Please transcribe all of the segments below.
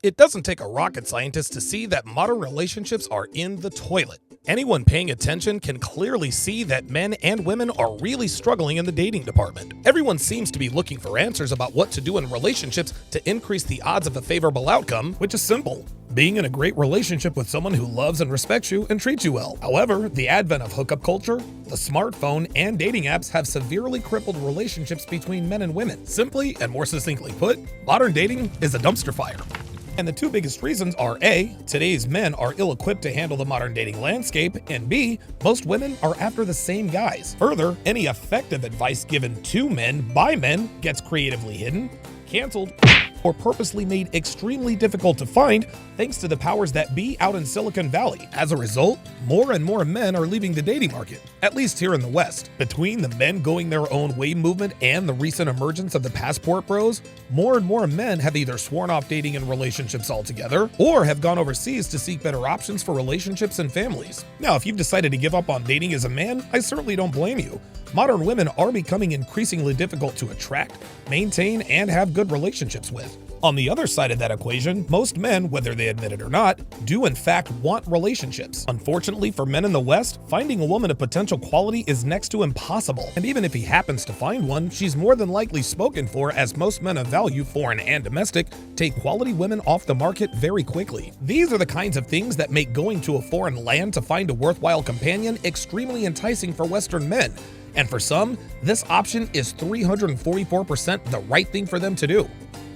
It doesn't take a rocket scientist to see that modern relationships are in the toilet. Anyone paying attention can clearly see that men and women are really struggling in the dating department. Everyone seems to be looking for answers about what to do in relationships to increase the odds of a favorable outcome, which is simple: being in a great relationship with someone who loves and respects you and treats you well. However, the advent of hookup culture, the smartphone, and dating apps have severely crippled relationships between men and women. Simply and more succinctly put, modern dating is a dumpster fire. And the two biggest reasons are A, today's men are ill-equipped to handle the modern dating landscape, and B, most women are after the same guys. Further, any effective advice given to men by men gets creatively hidden, canceled, or purposely made extremely difficult to find thanks to the powers that be out in Silicon Valley. As a result, more and more men are leaving the dating market, at least here in the West. Between the men going their own way movement and the recent emergence of the passport bros, more and more men have either sworn off dating and relationships altogether, or have gone overseas to seek better options for relationships and families. Now, if you've decided to give up on dating as a man, I certainly don't blame you. Modern women are becoming increasingly difficult to attract, maintain, and have good relationships with. On the other side of that equation, most men, whether they admit it or not, do in fact want relationships. Unfortunately for men in the West, finding a woman of potential quality is next to impossible. And even if he happens to find one, she's more than likely spoken for, as most men of value, foreign and domestic, take quality women off the market very quickly. These are the kinds of things that make going to a foreign land to find a worthwhile companion extremely enticing for Western men. And for some, this option is 344% the right thing for them to do.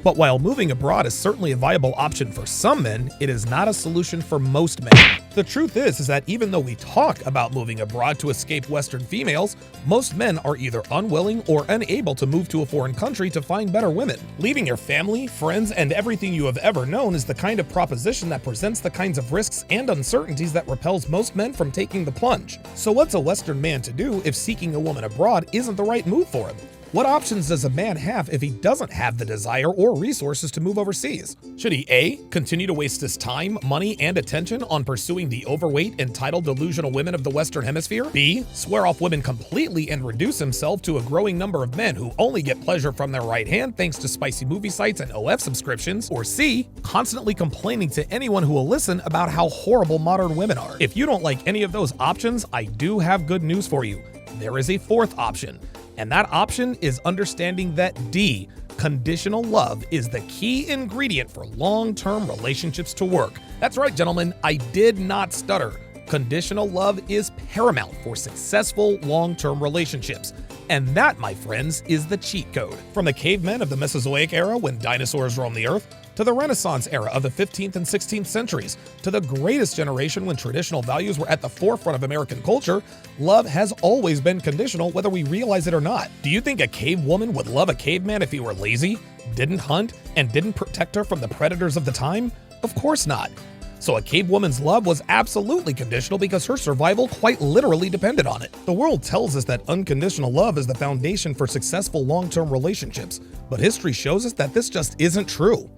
But while moving abroad is certainly a viable option for some men, it is not a solution for most men. The truth is that even though we talk about moving abroad to escape Western females, most men are either unwilling or unable to move to a foreign country to find better women. Leaving your family, friends, and everything you have ever known is the kind of proposition that presents the kinds of risks and uncertainties that repels most men from taking the plunge. So what's a Western man to do if seeking a woman abroad isn't the right move for him? What options does a man have if he doesn't have the desire or resources to move overseas? Should he A, continue to waste his time, money, and attention on pursuing the overweight, entitled, delusional women of the Western Hemisphere? B, swear off women completely and reduce himself to a growing number of men who only get pleasure from their right hand thanks to spicy movie sites and OF subscriptions? Or C, constantly complaining to anyone who will listen about how horrible modern women are? If you don't like any of those options, I do have good news for you. There is a fourth option. And that option is understanding that D, conditional love, is the key ingredient for long-term relationships to work. That's right, gentlemen, I did not stutter. Conditional love is paramount for successful long-term relationships. And that, my friends, is the cheat code. From the cavemen of the Mesozoic era, when dinosaurs roamed the earth, to the Renaissance era of the 15th and 16th centuries, to the greatest generation when traditional values were at the forefront of American culture, love has always been conditional, whether we realize it or not. Do you think a cave woman would love a caveman if he were lazy, didn't hunt, and didn't protect her from the predators of the time? Of course not. So a cave woman's love was absolutely conditional because her survival quite literally depended on it. The world tells us that unconditional love is the foundation for successful long-term relationships, but history shows us that this just isn't true.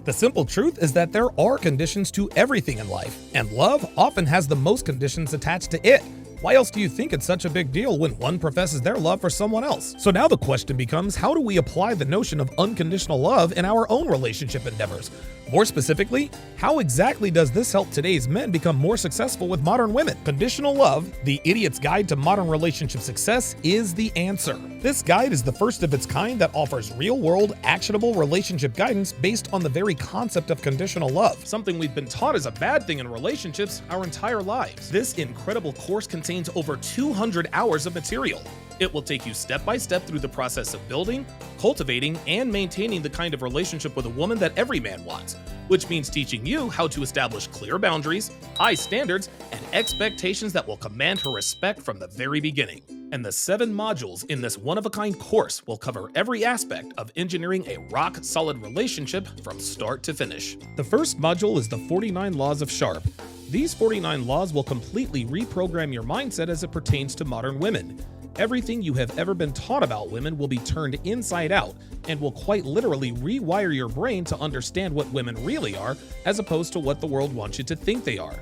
The simple truth is that there are conditions to everything in life, and love often has the most conditions attached to it. Why else do you think it's such a big deal when one professes their love for someone else? So now the question becomes, how do we apply the notion of unconditional love in our own relationship endeavors? More specifically, how exactly does this help today's men become more successful with modern women? Conditional Love, the Idiot's Guide to Modern Relationship Success, is the answer. This guide is the first of its kind that offers real-world, actionable relationship guidance based on the very concept of conditional love, something we've been taught is a bad thing in relationships our entire lives. This incredible course contains over 200 hours of material. It will take you step by step through the process of building, cultivating, and maintaining the kind of relationship with a woman that every man wants, which means teaching you how to establish clear boundaries, high standards, and expectations that will command her respect from the very beginning. And the 7 modules in this one-of-a-kind course will cover every aspect of engineering a rock-solid relationship from start to finish. The first module is the 49 Laws of Sharpe. These 49 laws will completely reprogram your mindset as it pertains to modern women. Everything you have ever been taught about women will be turned inside out and will quite literally rewire your brain to understand what women really are as opposed to what the world wants you to think they are.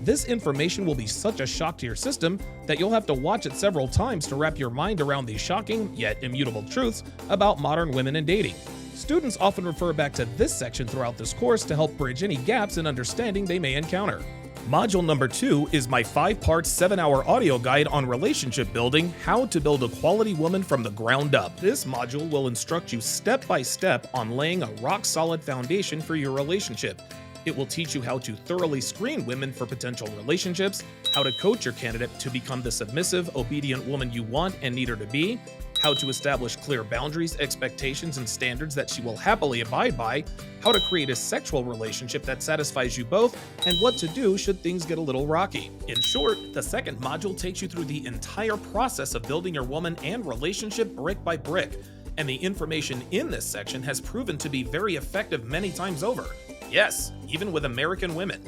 This information will be such a shock to your system that you'll have to watch it several times to wrap your mind around these shocking yet immutable truths about modern women and dating. Students often refer back to this section throughout this course to help bridge any gaps in understanding they may encounter. Module number 2 is my 5-part 7-hour audio guide on relationship building, how to build a quality woman from the ground up. This module will instruct you step by step on laying a rock-solid foundation for your relationship. It will teach you how to thoroughly screen women for potential relationships, how to coach your candidate to become the submissive, obedient woman you want and need her to be, how to establish clear boundaries, expectations, and standards that she will happily abide by, how to create a sexual relationship that satisfies you both, and what to do should things get a little rocky. In short, the second module takes you through the entire process of building your woman and relationship brick by brick, and the information in this section has proven to be very effective many times over. Yes, even with American women.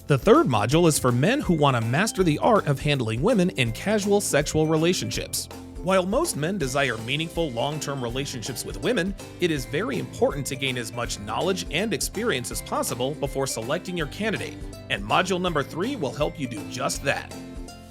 The third module is for men who want to master the art of handling women in casual sexual relationships. While most men desire meaningful long-term relationships with women, it is very important to gain as much knowledge and experience as possible before selecting your candidate, and module number 3 will help you do just that.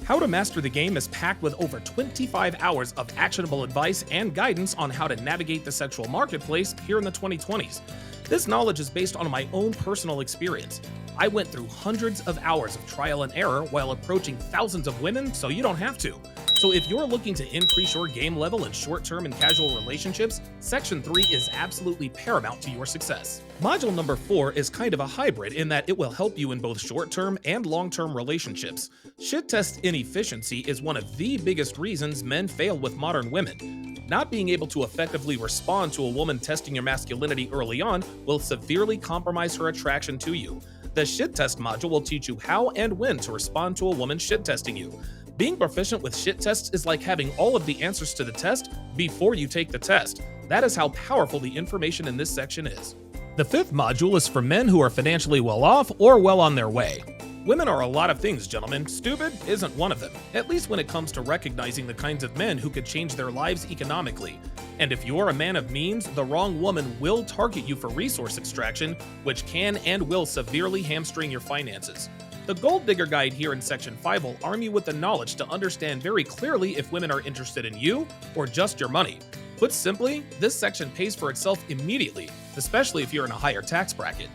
How to Master the Game is packed with over 25 hours of actionable advice and guidance on how to navigate the sexual marketplace here in the 2020s. This knowledge is based on my own personal experience. I went through hundreds of hours of trial and error while approaching thousands of women, so you don't have to. So if you're looking to increase your game level in short-term and casual relationships, Section 3 is absolutely paramount to your success. Module number 4 is kind of a hybrid in that it will help you in both short-term and long-term relationships. Shit test inefficiency is one of the biggest reasons men fail with modern women. Not being able to effectively respond to a woman testing your masculinity early on will severely compromise her attraction to you. The shit test module will teach you how and when to respond to a woman shit testing you. Being proficient with shit tests is like having all of the answers to the test before you take the test. That is how powerful the information in this section is. The fifth module is for men who are financially well off or well on their way. Women are a lot of things, gentlemen. Stupid isn't one of them, at least when it comes to recognizing the kinds of men who could change their lives economically. And if you're a man of means, the wrong woman will target you for resource extraction, which can and will severely hamstring your finances. The Gold Digger Guide here in Section 5 will arm you with the knowledge to understand very clearly if women are interested in you or just your money. Put simply, this section pays for itself immediately, especially if you're in a higher tax bracket.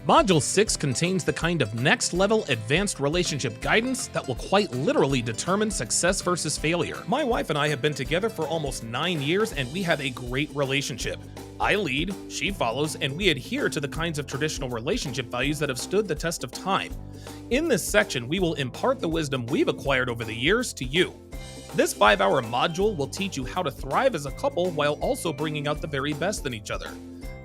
Module 6 contains the kind of next-level advanced relationship guidance that will quite literally determine success versus failure. My wife and I have been together for almost 9 years and we have a great relationship. I lead, she follows, and we adhere to the kinds of traditional relationship values that have stood the test of time. In this section, we will impart the wisdom we've acquired over the years to you. This 5-hour module will teach you how to thrive as a couple while also bringing out the very best in each other.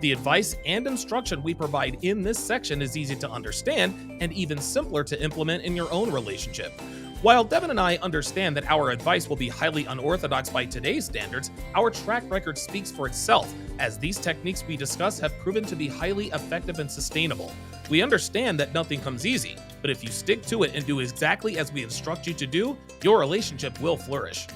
The advice and instruction we provide in this section is easy to understand and even simpler to implement in your own relationship. While Devin and I understand that our advice will be highly unorthodox by today's standards, our track record speaks for itself, as these techniques we discuss have proven to be highly effective and sustainable. We understand that nothing comes easy, but if you stick to it and do exactly as we instruct you to do, your relationship will flourish.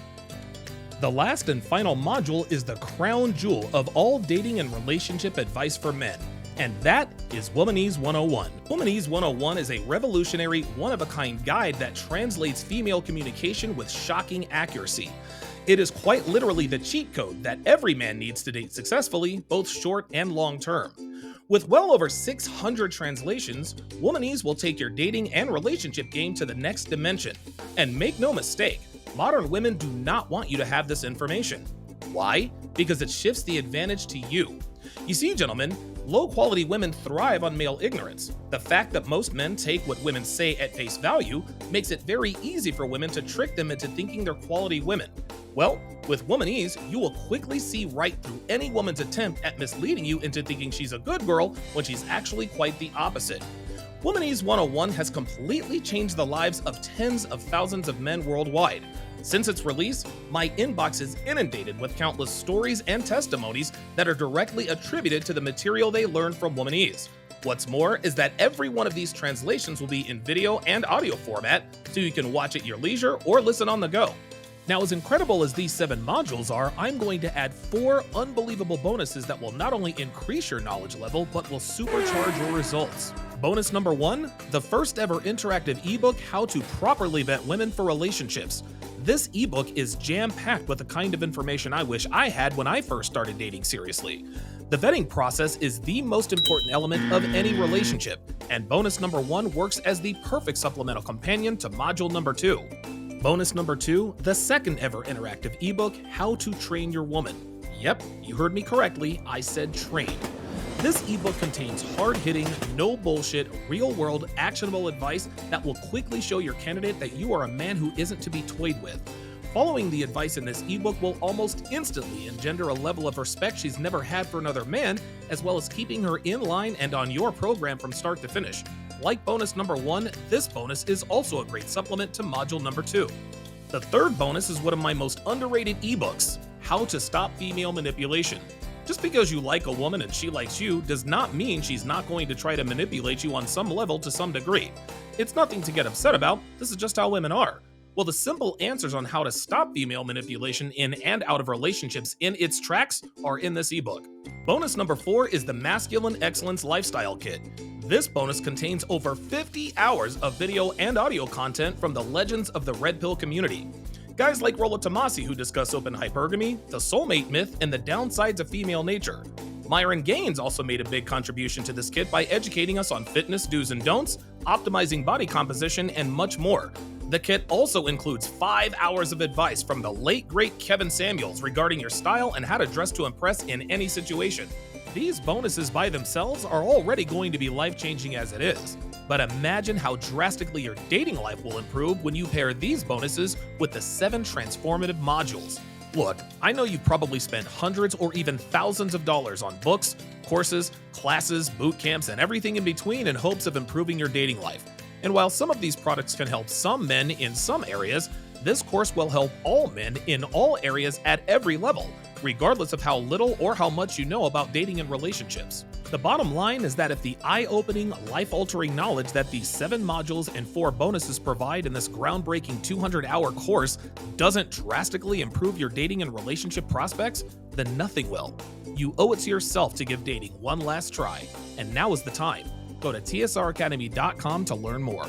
The last and final module is the crown jewel of all dating and relationship advice for men, and that is Womanese 101. Womanese 101 is a revolutionary, one-of-a-kind guide that translates female communication with shocking accuracy. It is quite literally the cheat code that every man needs to date successfully, both short and long term. With well over 600 translations, Womanese will take your dating and relationship game to the next dimension. And make no mistake, modern women do not want you to have this information. Why? Because it shifts the advantage to you. You see, gentlemen, low-quality women thrive on male ignorance. The fact that most men take what women say at face value makes it very easy for women to trick them into thinking they're quality women. Well, with Womanese, you will quickly see right through any woman's attempt at misleading you into thinking she's a good girl when she's actually quite the opposite. Womanese 101 has completely changed the lives of tens of thousands of men worldwide. Since its release, my inbox is inundated with countless stories and testimonies that are directly attributed to the material they learned from Womanese. What's more is that every one of these translations will be in video and audio format, so you can watch at your leisure or listen on the go. Now, as incredible as these 7 modules are, I'm going to add 4 unbelievable bonuses that will not only increase your knowledge level, but will supercharge your results. Bonus number 1, the first ever interactive ebook, How to Properly Vet Women for Relationships. This ebook is jam-packed with the kind of information I wish I had when I first started dating seriously. The vetting process is the most important element of any relationship, and bonus number 1 works as the perfect supplemental companion to module number 2. Bonus number 2, the second ever interactive ebook, How to Train Your Woman. Yep, you heard me correctly, I said train. This ebook contains hard-hitting, no bullshit, real-world, actionable advice that will quickly show your candidate that you are a man who isn't to be toyed with. Following the advice in this ebook will almost instantly engender a level of respect she's never had for another man, as well as keeping her in line and on your program from start to finish. Like bonus number 1, this bonus is also a great supplement to module number 2. The third bonus is one of my most underrated ebooks, How to Stop Female Manipulation. Just because you like a woman and she likes you does not mean she's not going to try to manipulate you on some level to some degree. It's nothing to get upset about, this is just how women are. Well, the simple answers on how to stop female manipulation in and out of relationships in its tracks are in this ebook. Bonus number 4 is the Masculine Excellence Lifestyle Kit. This bonus contains over 50 hours of video and audio content from the legends of the Red Pill community. Guys like Rollo who discuss open hypergamy, the soulmate myth, and the downsides of female nature. Myron Gaines also made a big contribution to this kit by educating us on fitness do's and don'ts, optimizing body composition, and much more. The kit also includes 5 hours of advice from the late great Kevin Samuels regarding your style and how to dress to impress in any situation. These bonuses by themselves are already going to be life-changing as it is, but imagine how drastically your dating life will improve when you pair these bonuses with the 7 transformative modules. Look, I know you've probably spent hundreds or even thousands of dollars on books, courses, classes, boot camps, and everything in between in hopes of improving your dating life. And while some of these products can help some men in some areas, this course will help all men in all areas at every level, regardless of how little or how much you know about dating and relationships. The bottom line is that if the eye-opening, life-altering knowledge that these 7 modules and 4 bonuses provide in this groundbreaking 200-hour course doesn't drastically improve your dating and relationship prospects, then nothing will. You owe it to yourself to give dating one last try, and now is the time. Go to tsracademy.com to learn more.